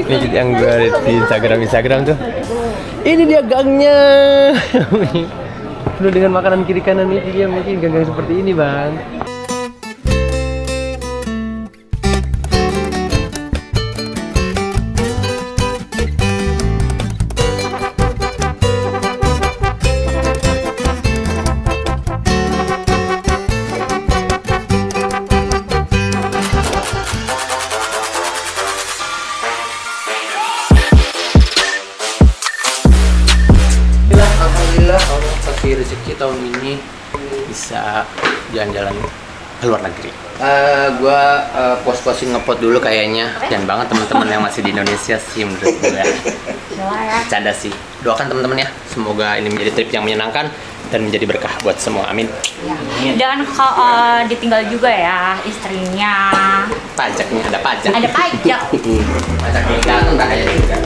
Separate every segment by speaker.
Speaker 1: Ini yang gue lihat di Instagram tuh. Ini dia gangnya. Penuh dengan makanan kiri kanan ini, dia mungkin gang-gang seperti ini, Bang. Alhamdulillah Allah kasih rezeki tahun ini bisa jalan-jalan ke luar negeri. Gua pos-posin ngepot dulu kayaknya. Dan banget teman-teman yang masih di Indonesia sih menurut gue. Canda sih. Doakan teman-teman ya, semoga ini menjadi trip yang menyenangkan dan menjadi berkah buat semua. Amin.
Speaker 2: Dan ditinggal juga ya istrinya.
Speaker 1: Pajaknya ada pajak.
Speaker 2: Ada pajak.
Speaker 1: Pajak nikah tuh bahaya juga.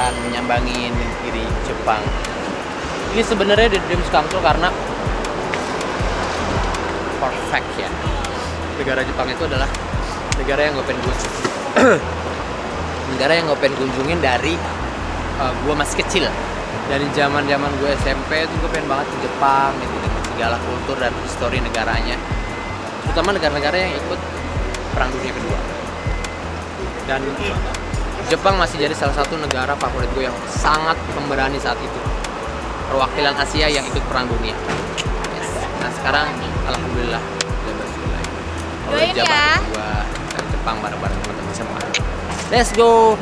Speaker 1: Menyambangin negeri Jepang. Ini sebenarnya the dreams come true karena perfect ya. Negara Jepang itu adalah negara yang gue pengen negara yang gue pengen kunjungin dari gue masih kecil. Dari zaman gue SMP itu gue pengen banget ke Jepang gitu, dengan segala kultur dan histori negaranya, terutama negara-negara yang ikut Perang Dunia Kedua. Dan Jepang masih jadi salah satu negara favorit gue yang sangat pemberani saat itu. Perwakilan Asia yang ikut Perang Dunia. Yes. Nah sekarang alhamdulillah udah bersulai.
Speaker 2: Doain ya.
Speaker 1: Gue ke Jepang bareng-bareng teman-teman semua. Let's go.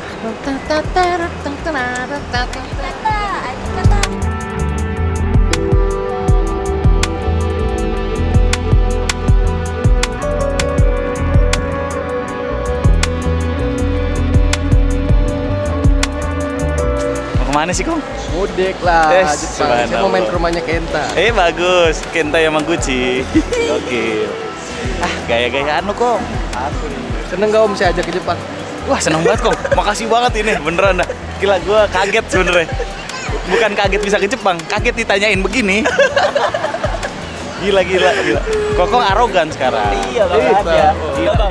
Speaker 3: Mana sih, Kong?
Speaker 1: Mudik lah, Jepang. Saya mau main ke rumahnya Kenta.
Speaker 3: Bagus, Kenta Yamaguchi. Oke. Gaya-gayaan lu, Kong.
Speaker 1: Aku nih. Seneng gak Om saya ajak ke Jepang?
Speaker 3: Wah, seneng banget, Kong. Makasih banget ini, beneran dah. Gila, gue kaget sebenernya. Bukan kaget bisa ke Jepang, kaget ditanyain begini. Gila. Kong arogan sekarang.
Speaker 1: Iya, aja.
Speaker 3: Gila.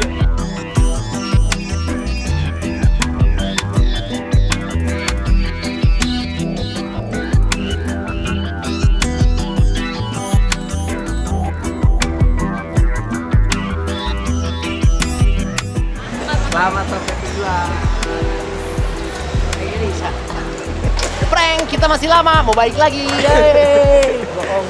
Speaker 1: Selamat sampai tujuan. Prank, kita masih lama, mau balik lagi. Yeay. Bohong.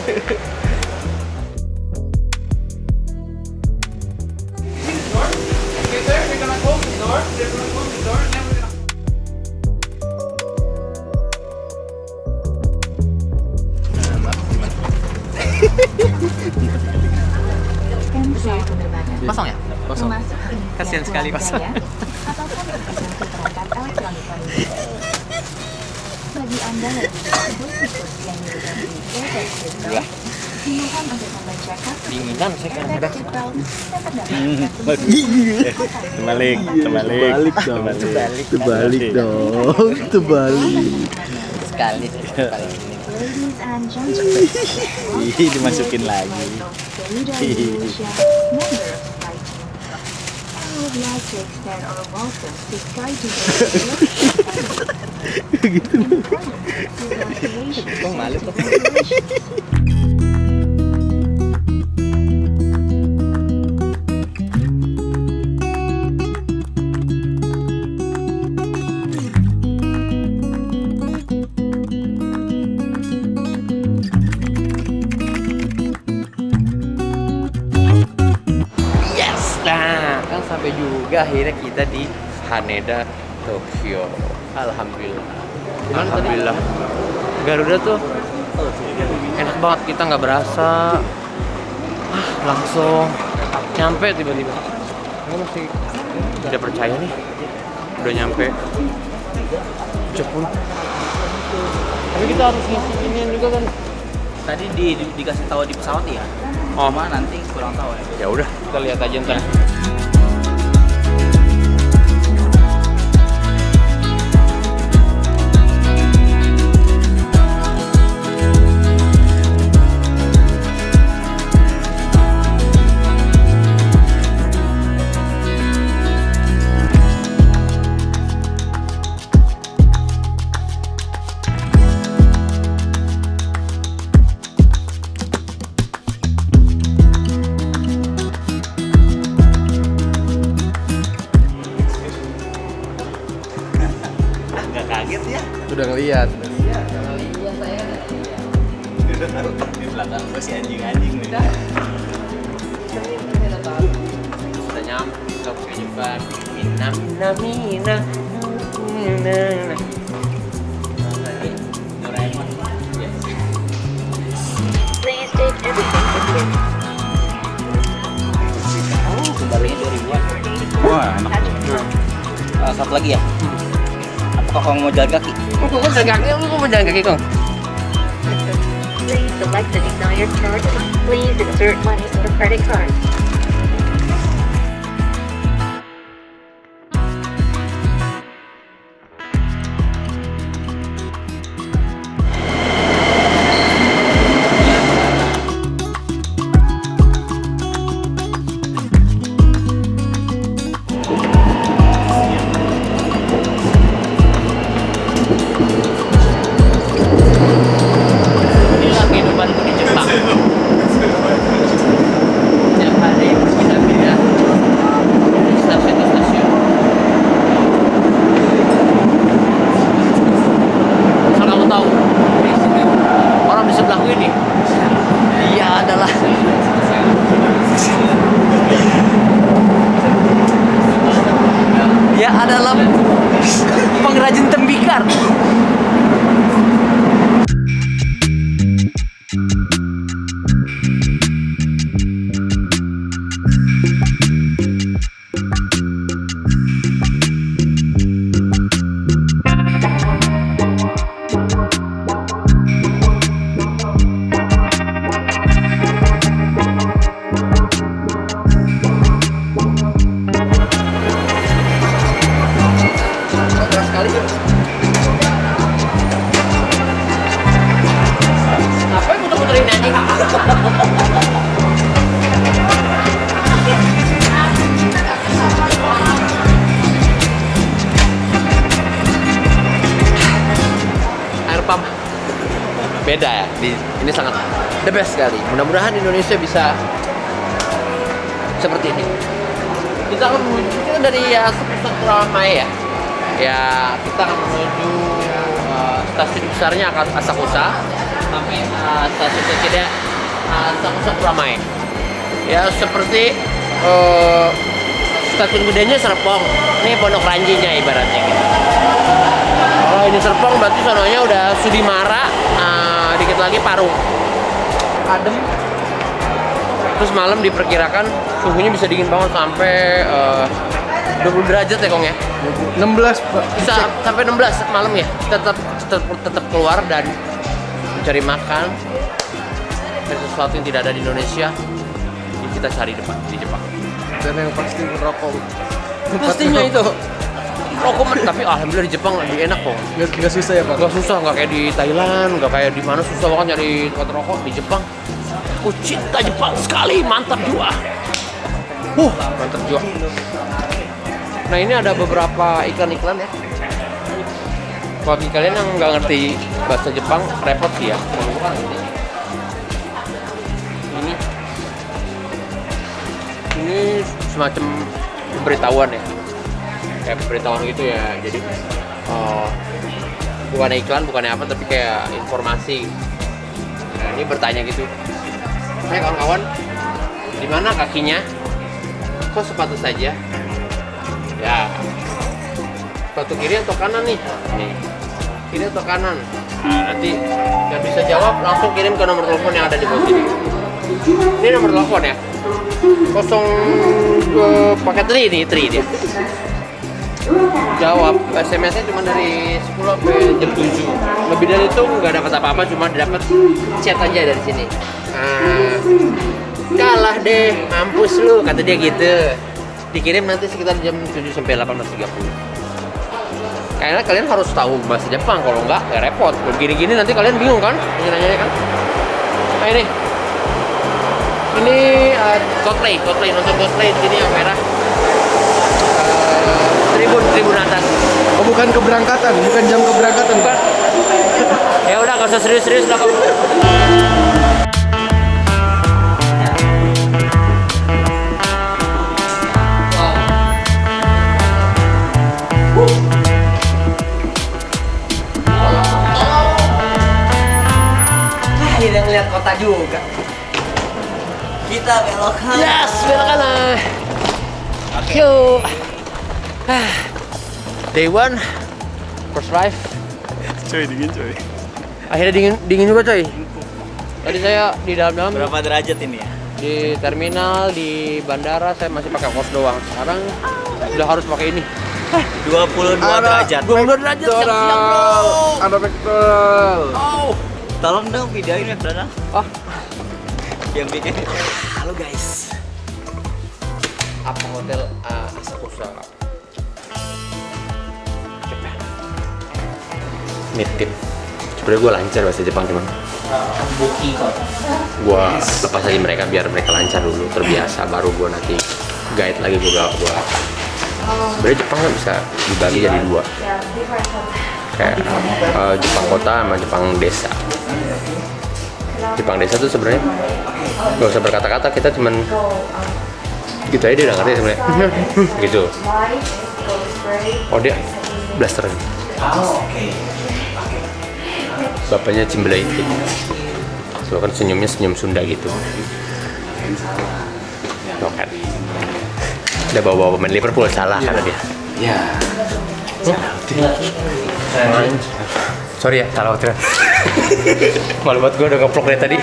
Speaker 1: Kosong ya? Kosong. Kasihan sekali kosong.
Speaker 4: Bagi Anda yang
Speaker 1: dinginan saya kan udah.
Speaker 3: Terbalik dong.
Speaker 1: Sekali ini.
Speaker 3: Dimasukin lagi.
Speaker 4: Gitu.
Speaker 1: Kok malu kok. Sampai juga akhirnya kita di Haneda, Tokyo. Alhamdulillah. Alhamdulillah. Garuda tuh enak banget, kita nggak berasa langsung nyampe tiba-tiba. Gue masih tidak percaya nih, udah nyampe Jepang. Tapi kita harus ngisiin juga kan.
Speaker 5: Tadi dikasih tahu di pesawat ya.
Speaker 1: Oh.
Speaker 3: Cuma nanti kurang tahu ya.
Speaker 1: Ya udah, kita lihat aja ntar.
Speaker 3: Nggak kaget ya?
Speaker 1: Sudah ngeliat.
Speaker 3: Di belakang gue si anjing-anjing nih.
Speaker 1: Sudah nyampe, kita pakai juga. Mina.
Speaker 3: Doraemon.
Speaker 4: Please take everything with you.
Speaker 3: Kembalinya 2000-an. Wah, enak. Satu lagi ya? Apa kau mau jalan kaki?
Speaker 1: Aku mau jalan kaki, aku mau jalan kaki kok.
Speaker 4: Please select the desired charge. Please insert money in the credit card.
Speaker 1: Inilah kehidupanku di Jepang. Setiap hari berbeda-beda. Dari stasiun ke stasiun. Asal kamu tahu, di sini orang di sebelahku ini, dia adalah pengrajin tembikar. Ngapain muter-muterin anjing? Air pump beda ya, ini sangat the best sekali. Mudah-mudahan Indonesia bisa seperti ini. Kita akan menuju dari pusat Kuramai ya kita akan menuju stasiun besarnya Asakusa sampai stasiun kecilnya Asakusa Kuramai. Ya seperti stasiun gedenya Serpong, ini Pondok Ranjinya ibaratnya gitu. Kalau ini Serpong berarti sononya udah Sudimara, dikit lagi Parung. Adem. Terus malam diperkirakan suhunya bisa dingin banget sampai 20 derajat ya Kong ya?
Speaker 5: 16 Pak.
Speaker 1: Bisa sampai 16 malam ya. Tetap keluar dan mencari makan. Dari sesuatu yang tidak ada di Indonesia, yang kita cari di Jepang.
Speaker 5: Dan yang pasti merokok.
Speaker 1: Pastinya itu. Rokok tapi alhamdulillah di Jepang lebih enak kok.
Speaker 5: Nggak susah ya Pak?
Speaker 1: Gak susah, nggak kayak di Thailand, nggak kayak di mana susah banget nyari tempat rokok di Jepang. Aku cinta Jepang sekali, mantap jua. Mantap jua. Nah ini ada beberapa iklan-iklan ya. Bagi kalian yang nggak ngerti bahasa Jepang, repot sih ya. Ini semacam pemberitahuan ya. Kayak pemberitahuan gitu ya. Jadi bukan iklan, bukannya apa, tapi kayak informasi. Nah ini bertanya gitu. Hai kawan-kawan, di mana kakinya? Kok sepatu saja? Ya, sepatu kiri atau kanan nih? Nih, kiri atau kanan? Nah, nanti yang bisa jawab langsung kirim ke nomor telepon yang ada di bawah sini. Ini nomor telepon ya. 02 pakai tri dia. Jawab, SMS-nya cuma dari 10 sampai jam 7. Lebih dari itu nggak dapat apa-apa, cuma dapat chat aja dari sini. Nah, Kalah deh, mampus lu, kata dia gitu. Dikirim nanti sekitar jam 7 sampai 18.30. Kayaknya kalian harus tahu bahasa Jepang, kalau enggak ya repot. Kalau gini-gini nanti kalian bingung kan? Nanya-nanya kan? Nah ini cosplay nonton cosplay di sini yang merah. Tribun atas.
Speaker 5: Oh, bukan keberangkatan, bukan jam keberangkatan.
Speaker 1: Bukan. Ya udah, gak usah serius-serius lah kamu. Akhirnya ngeliat kota juga. Kita belok kanan. Yes, belok kanan. Yuk. Day one, first life.
Speaker 3: Coy, dingin coy.
Speaker 1: Akhirnya dingin juga coy. Tadi saya di dalam-dalam.
Speaker 3: Berapa derajat ini ya?
Speaker 1: Di terminal, di bandara saya masih pakai kaos doang. Sekarang udah harus pakai ini.
Speaker 3: 22 derajat.
Speaker 1: 22 derajat. Siap bro.
Speaker 5: Ada McDonald.
Speaker 1: Oh.
Speaker 3: Tolong dong videoin McDonald.
Speaker 1: Oh.
Speaker 3: Yang bikin.
Speaker 1: Halo guys. Apa hotel Asakusa? Nitip. Sebenernya gue lancar bahasa Jepang cuman gue lepas aja mereka biar mereka lancar dulu, terbiasa, baru gue nanti guide lagi. Gue sebenarnya Jepang kan bisa dibagi jadi dua, kayak Jepang kota sama Jepang desa. Jepang desa tuh sebenarnya gak usah berkata-kata, kita cuman gitu aja dia udah ngerti sebenarnya. Gitu. Oh dia blasteran. Bapaknya Cimbelaitik. So kan senyumnya senyum Sunda gitu. Tuh kan. Udah bawa pemain Liverpool, salah karena dia.
Speaker 3: Ya.
Speaker 1: Sorry ya, salah waktu. Malu banget gue udah ngeplok dari tadi.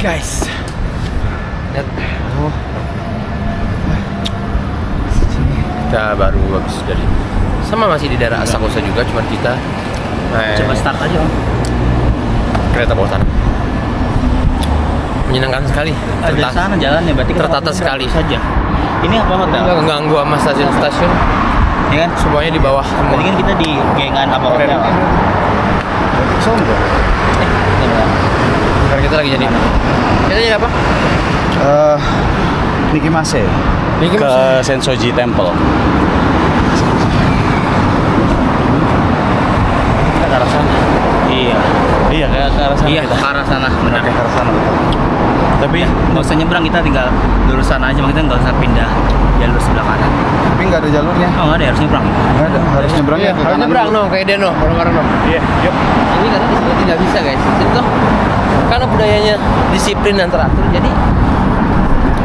Speaker 1: Guys, lihat, kita baru habis dari sama masih di daerah Asakusa juga, cuman kita
Speaker 3: Coba start aja om.
Speaker 1: Kereta bawah tanah. Menyenangkan sekali.
Speaker 3: Ada sana jalannya, berarti
Speaker 1: tertata sekali
Speaker 3: saja. Ini apa hotel?
Speaker 1: Nggak ganggu sama stasiun-stasiun.
Speaker 3: Ya kan?
Speaker 1: Semuanya di bawah.
Speaker 3: Berarti kan kita di gengan apa hotel?
Speaker 5: Sombong.
Speaker 1: Sekarang kita lagi jadi. Kita jadi apa?
Speaker 3: Nikimase. Ke Sensoji Temple.
Speaker 1: Ke arah sana.
Speaker 3: Iya. Iya, ke arah sana.
Speaker 1: Iya,
Speaker 3: kita.
Speaker 1: ke arah sana. Benar.
Speaker 3: Oke, ke arah sana. Tapi nggak usah nyebrang, kita tinggal lurus sana aja, kita nggak usah pindah jalur sebelah kanan.
Speaker 5: Tapi nggak ada jalurnya.
Speaker 3: Oh nggak ada, harus nyebrang.
Speaker 5: Nggak ada, harus nyebrang ya.
Speaker 1: Harus nyebrang no, kayak dia no, bareng-bareng no.
Speaker 3: Iya, yuk.
Speaker 1: Ini karena di sini tidak bisa guys. Di sini tuh karena budayanya disiplin dan teratur, jadi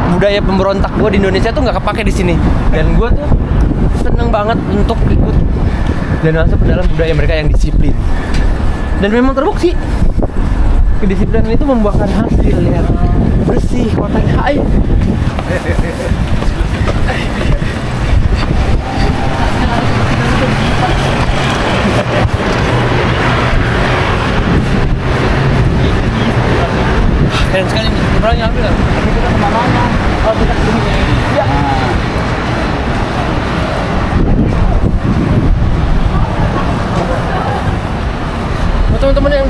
Speaker 1: budaya pemberontak gue di Indonesia tuh nggak kepake di sini. Dan gue tuh seneng banget untuk ikut dan masuk ke dalam budaya mereka yang disiplin. Dan memang terbukti kedisiplinan itu membuahkan hasil yang bersih, kotanya hai. Keren sekali nih, berani ambil kan? Tapi kita kemana-mana. Oh, kita kesini ya? Iya. Teman-teman yang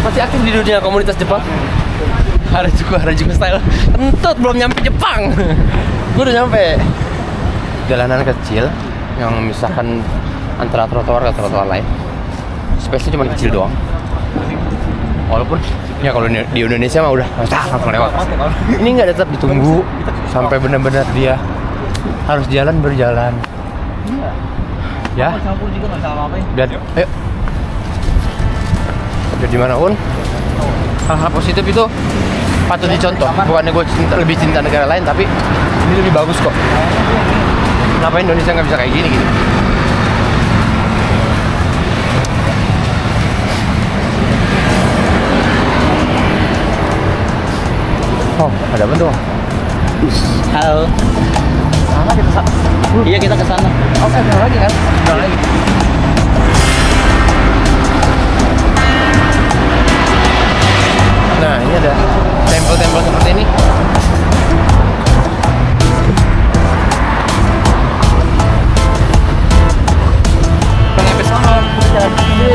Speaker 1: masih aktif di dunia komunitas Jepang, Harajuku style, kentut belum nyampe Jepang. Gue udah nyampe. Jalanan kecil yang memisahkan antara trotoar ke trotoar lain. Space-nya cuma kecil doang. Walaupun ya kalau di Indonesia mah udah langsung lewat. Ini nggak tetap ditunggu sampai benar-benar dia harus jalan berjalan. Ya. Biar ayo. Biar dimanapun hal-hal positif itu patut dicontoh. Bukannya gue lebih cinta negara lain, tapi
Speaker 6: Ini lebih bagus kok. Kenapa Indonesia nggak bisa kayak gini gitu? Oh, ada apa tuh?
Speaker 3: Halo.
Speaker 6: Sana kita sana.
Speaker 3: Iya, kita ke sana.
Speaker 6: Oke, ada lagi kan? Ada lagi. Nah, ini ada tempel-tempel seperti ini.
Speaker 3: Sampai sana, jalan sini.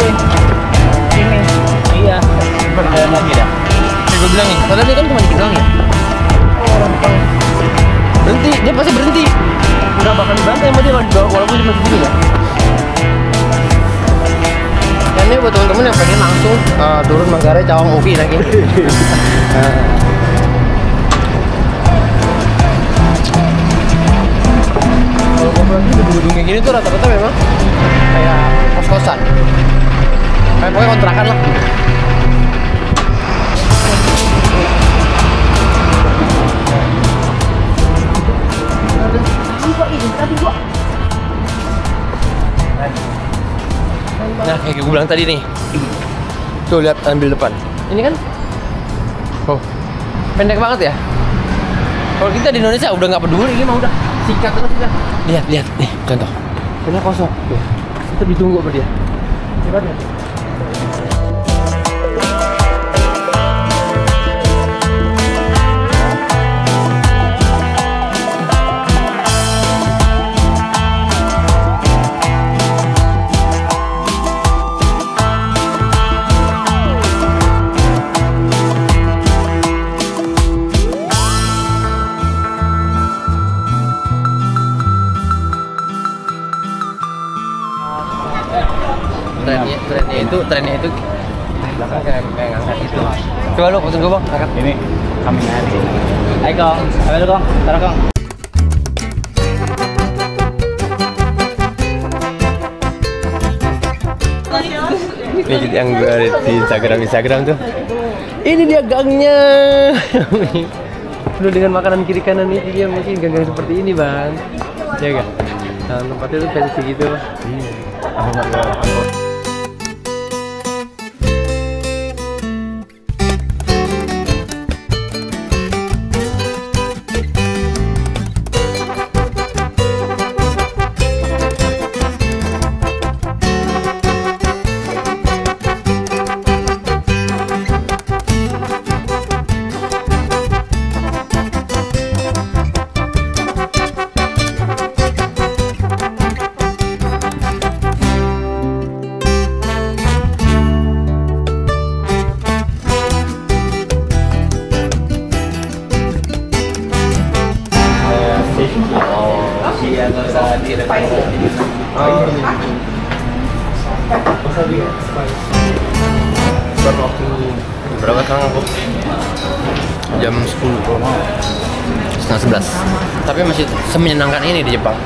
Speaker 3: Iya. Berjalan lagi dah.
Speaker 6: Kayak gue bilang nih, padahal dia kan cuma dikit doang ya. Berhenti, dia pasti berhenti. Nggak bakal dibantai sama dia kalau dibawa, walaupun dia masih segini ya. Dan ini buat teman-teman yang pengen langsung turun Manggarai Cawang Uki lagi. Kalau gue perhatiin gedung-gedung kayak gini tuh rata-rata memang kayak kos-kosan. Kayak pokoknya kontrakan lah. Nah, kayak gue bilang tadi nih. Tuh, lihat ambil depan. Ini kan oh, pendek banget ya. Kalau kita di Indonesia udah nggak peduli, ini mah udah sikat terus kita. Lihat, lihat nih, contoh. Ini kosong. Tuh. Kita ditunggu sama dia. Coba lihat. Trennya itu belakang kayak ngangkat itu. Coba lu foto gue bang, angkat.
Speaker 3: Ini kami nyari. Ayo Kong, ambil Kong, taruh Kong.
Speaker 6: Ini yang gue lihat di Instagram tuh. Ini dia gangnya. Penuh dengan makanan kiri kanan ini, dia mungkin gang-gang seperti ini bang. Ya kan? Nah, tempatnya tuh fancy gitu. Iya. Baru waktu berapa sekarang aku? Jam 10, setengah 11. Tapi masih semenyenangkan ini di Jepang.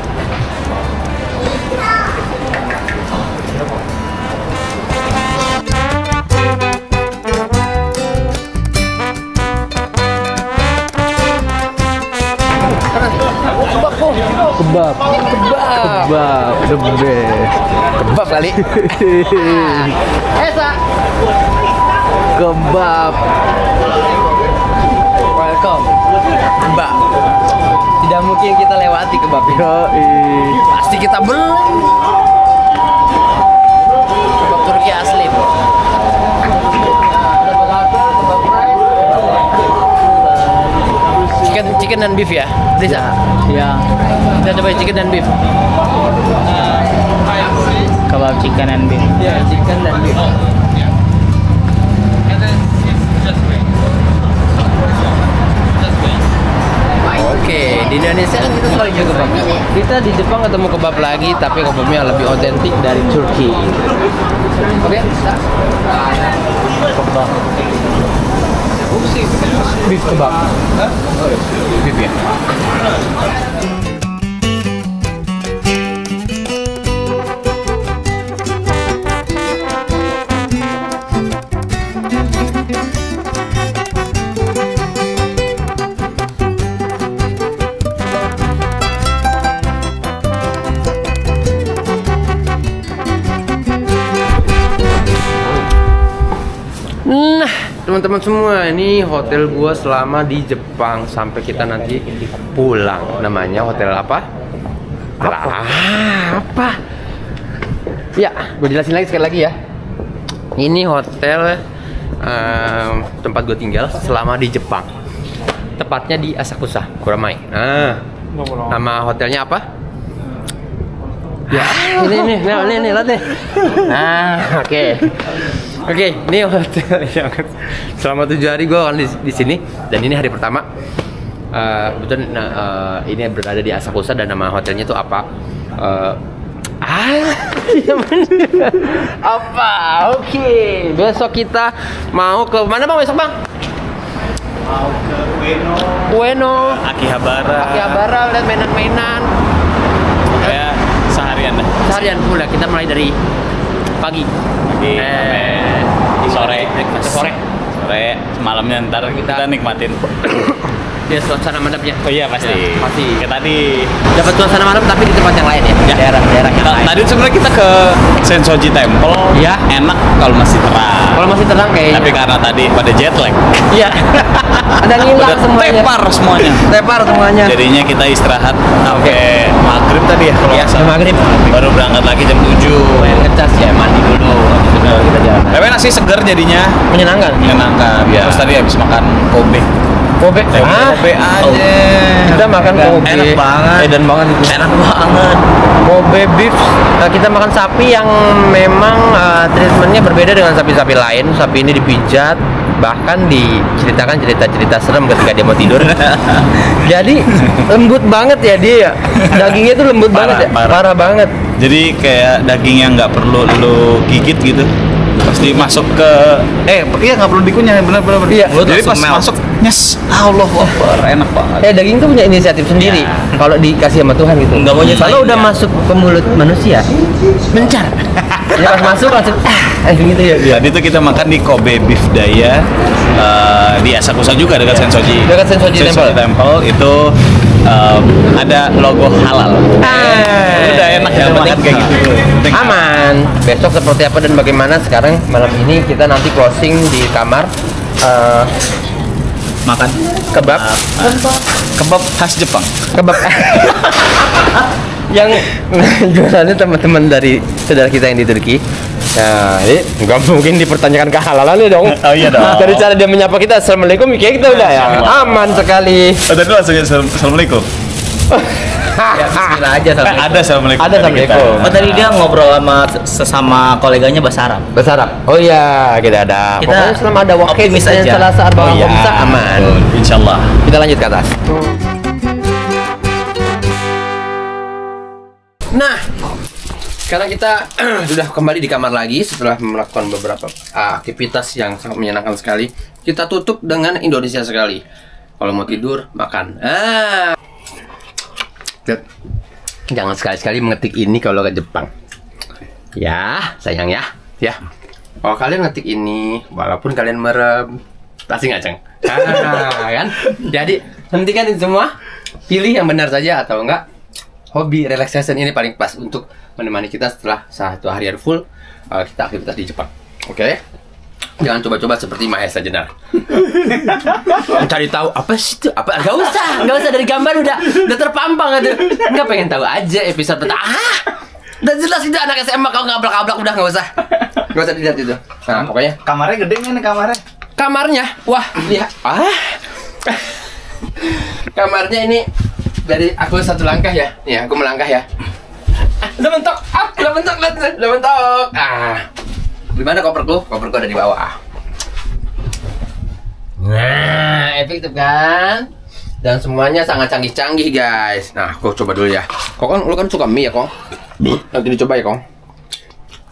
Speaker 6: Kebab, the best. Kebab kali. Esa. Kebab. Welcome. Kebab. Tidak mungkin kita lewati kebab ini. Pasti kita beli. Kebab Turki asli, bro. Chicken dan beef ya, Lisa?
Speaker 3: Ya.
Speaker 6: Kita coba chicken dan beef.
Speaker 3: Kebab chicken and beef.
Speaker 6: Ya, chicken dan beef. Oke, di Indonesia kan kita selalu juga kebab. Kita di Jepang ketemu kebab lagi, tapi kebabnya lebih otentik dari Turki. Oke? Kebab. Beef kebab. Beef ya. teman-teman semua, ini hotel gua selama di Jepang sampai kita nanti pulang. Namanya hotel apa? Apa? Ya, gue jelasin lagi sekali lagi ya. Ini hotel tempat gue tinggal selama di Jepang. Tepatnya di Asakusa, Kuramai. Nah, nama hotelnya apa? Ya, ini, lihat nih. Nah, oke, ini hotel yang selama 7 hari gue akan di sini, dan ini hari pertama. Betul, ini berada di Asakusa dan nama hotelnya itu apa? Apa? Oke, besok kita mau ke mana bang? Besok bang?
Speaker 3: Mau ke
Speaker 6: Ueno,
Speaker 3: Akihabara,
Speaker 6: lihat mainan-mainan.
Speaker 3: Kayak seharian dah.
Speaker 6: Seharian pula, kita mulai dari pagi
Speaker 3: Sampai sore.
Speaker 6: sore.
Speaker 3: Malamnya ntar kita nikmatin.
Speaker 6: Dia suasana madamnya.
Speaker 3: Oh iya pasti.
Speaker 6: Ya, pasti.
Speaker 3: Kayak tadi
Speaker 6: Dapat suasana malam tapi di tempat yang lain ya. Daerah-daerah yang lain.
Speaker 3: Tadi sebenarnya kita ke Sensoji Temple.
Speaker 6: Iya.
Speaker 3: Enak kalau masih terang.
Speaker 6: Kalau masih terang kayaknya.
Speaker 3: Tapi karena tadi pada jet lag.
Speaker 6: Iya. Ada ngilang
Speaker 3: Udah
Speaker 6: semuanya.
Speaker 3: tepar semuanya. Jadinya kita istirahat sampai maghrib tadi ya. Kalau
Speaker 6: Iya, sampai maghrib.
Speaker 3: Baru berangkat lagi jam 7.
Speaker 6: Main ngecas ya, mandi dulu. Habis itu kita jalan.
Speaker 3: Tapi nasi seger jadinya.
Speaker 6: Menyenangkan.
Speaker 3: Menyenangkan.
Speaker 6: Iya.
Speaker 3: Terus tadi habis makan Kobe.
Speaker 6: Kobe.
Speaker 3: Kobe aja.
Speaker 6: Kita makan Kobe.
Speaker 3: Enak banget.
Speaker 6: Edan banget itu.
Speaker 3: Enak banget.
Speaker 6: Kobe beef. Kita makan sapi yang memang treatmentnya berbeda dengan sapi-sapi lain. Sapi ini dipijat, bahkan diceritakan cerita-cerita serem ketika dia mau tidur. Jadi lembut banget ya dia. Dagingnya tuh lembut banget ya. Parah banget.
Speaker 3: Jadi kayak daging yang nggak perlu lu gigit gitu. Pasti masuk ke iya nggak perlu dikunyah, bener.
Speaker 6: Iya.
Speaker 3: Jadi pas masuk nyes, Allah Akbar, enak banget.
Speaker 6: Daging tuh punya inisiatif sendiri. Kalau dikasih sama Tuhan gitu.
Speaker 1: Nggak mau nyesain
Speaker 6: Kalau udah
Speaker 1: ya.
Speaker 6: masuk ke mulut manusia, mencar. Ya pas masuk langsung gitu ya.
Speaker 3: Tadi tuh kita makan di Kobe Beef Daya di Asakusa juga dekat Sensoji.
Speaker 6: Dekat Sensoji
Speaker 3: Temple itu ada logo halal. Udah enak ya makan kayak gitu.
Speaker 6: Aman. Besok seperti apa dan bagaimana? Sekarang malam ini kita nanti closing di kamar.
Speaker 3: Makan
Speaker 6: Kebab.
Speaker 3: kebab khas Jepang.
Speaker 6: Kebab. Yang jualannya teman-teman dari saudara kita yang di Turki. Nah, ini nggak mungkin dipertanyakan kehalalannya dong.
Speaker 3: Oh iya dong.
Speaker 6: Dari cara dia menyapa kita, assalamualaikum, kayak kita udah ya aman sekali.
Speaker 3: Tadi langsung assalamualaikum.
Speaker 1: Ya, bismillah aja sama.
Speaker 3: Ada assalamualaikum.
Speaker 6: Ada
Speaker 3: dari kita.
Speaker 6: assalamualaikum.
Speaker 1: Oh, tadi dia ngobrol sama sesama koleganya bahasa Arab.
Speaker 6: Bahasa Arab. Oh iya, kita ada.
Speaker 1: Kita
Speaker 6: Pokoknya selama ada waktu
Speaker 1: optimis
Speaker 6: Senin,
Speaker 1: aja.
Speaker 6: Selasa, Arba'ah,
Speaker 3: Oh iya.
Speaker 6: Khamsah, aman.
Speaker 3: Insyaallah.
Speaker 6: Kita lanjut ke atas. Nah, sekarang kita sudah kembali di kamar lagi setelah melakukan beberapa aktivitas yang sangat menyenangkan sekali. Kita tutup dengan Indonesia sekali. Kalau mau tidur, makan. Jangan sekali-sekali mengetik ini kalau ke Jepang. Ya, sayang ya. Ya. Kalau kalian ngetik ini, walaupun kalian merem, pasti ngaceng. Kan? Jadi, hentikan itu semua. Pilih yang benar saja atau enggak. Hobi relaxation ini paling pas untuk menemani kita setelah 1 harian full kita aktivitas di Jepang. Oke? Jangan coba-coba seperti Mahesa Jenar. Mencari tahu apa sih itu? Apa? Gak usah dari gambar udah terpampang gitu. Nggak pengen tahu aja episode pertama. Udah jelas itu anak SMA kau ngablak-ablak, udah nggak usah dilihat itu. Nah, pokoknya
Speaker 3: Kamarnya gede nih kamarnya.
Speaker 6: kamarnya, wah lihat, kamarnya ini dari aku 1 langkah ya. Nih aku melangkah ya. Udah mentok, lihat, udah mentok. Di mana koperku? Koperku ada di bawah. Nah, efektif kan? Dan semuanya sangat canggih-canggih, guys. Nah, aku coba dulu ya. Lu kan suka mie ya, Kong? Nanti dicoba ya, Kong.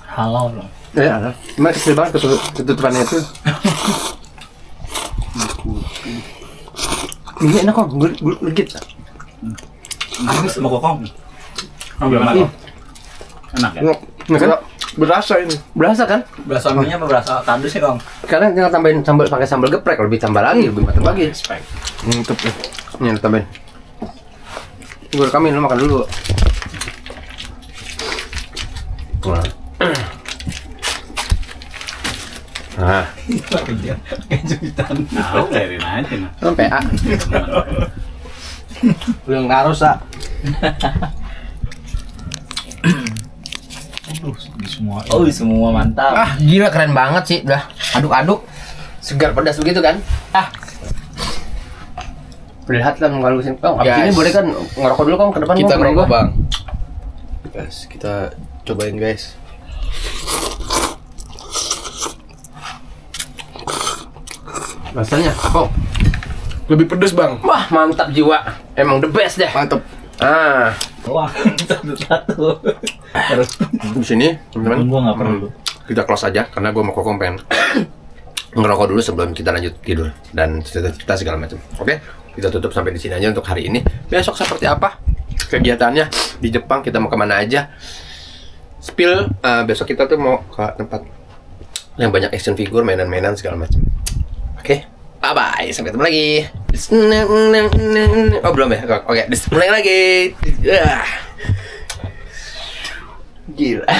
Speaker 1: Halal loh.
Speaker 6: Ya, emang kecil banget ketutupannya itu. Ini enak, Kong. Legit.
Speaker 3: Ini sama kokong. Enak ya?
Speaker 5: Berasa ini.
Speaker 6: Berasa kan?
Speaker 1: Berasa minyak apa berasa kardus ya, Kong?
Speaker 6: Sekarang jangan tambahin sambal, pakai sambal geprek, lebih tambah lagi, lebih matang lagi.
Speaker 5: Mantep ya.
Speaker 6: Ini tambahin. Gue rekamin, lu makan dulu. Nah,
Speaker 7: Kejutan. Tahu biarin aja nah.
Speaker 6: PA. Lu yang naruh, Sa.
Speaker 7: Semua. Oh, semua mantap.
Speaker 6: Ah, gila keren banget sih. Udah aduk-aduk. Segar pedas begitu kan? Ah. Lihat kan kalau sini. Oh, abis ini boleh kan ngerokok dulu kan ke depan
Speaker 5: Kita ngerokok,
Speaker 6: gua.
Speaker 5: Bang. Guys, kita cobain, guys.
Speaker 6: Rasanya apa?
Speaker 5: Lebih pedes, Bang.
Speaker 6: Wah, mantap jiwa. Emang the best deh.
Speaker 5: Mantap.
Speaker 6: Ah,
Speaker 7: Wah, satu-satu.
Speaker 6: di sini teman-teman
Speaker 7: Gua nggak perlu.
Speaker 6: kita close aja karena gue mau kokong pengen ngerokok dulu sebelum kita lanjut tidur dan cerita segala macam. Oke, kita tutup sampai di sini aja untuk hari ini. Besok seperti apa kegiatannya di Jepang, kita mau kemana aja? Spill, besok kita tuh mau ke tempat yang banyak action figure, mainan-mainan segala macam. Oke, bye bye, sampai ketemu lagi. Oh belum ya? Oke, mulai lagi. Gila.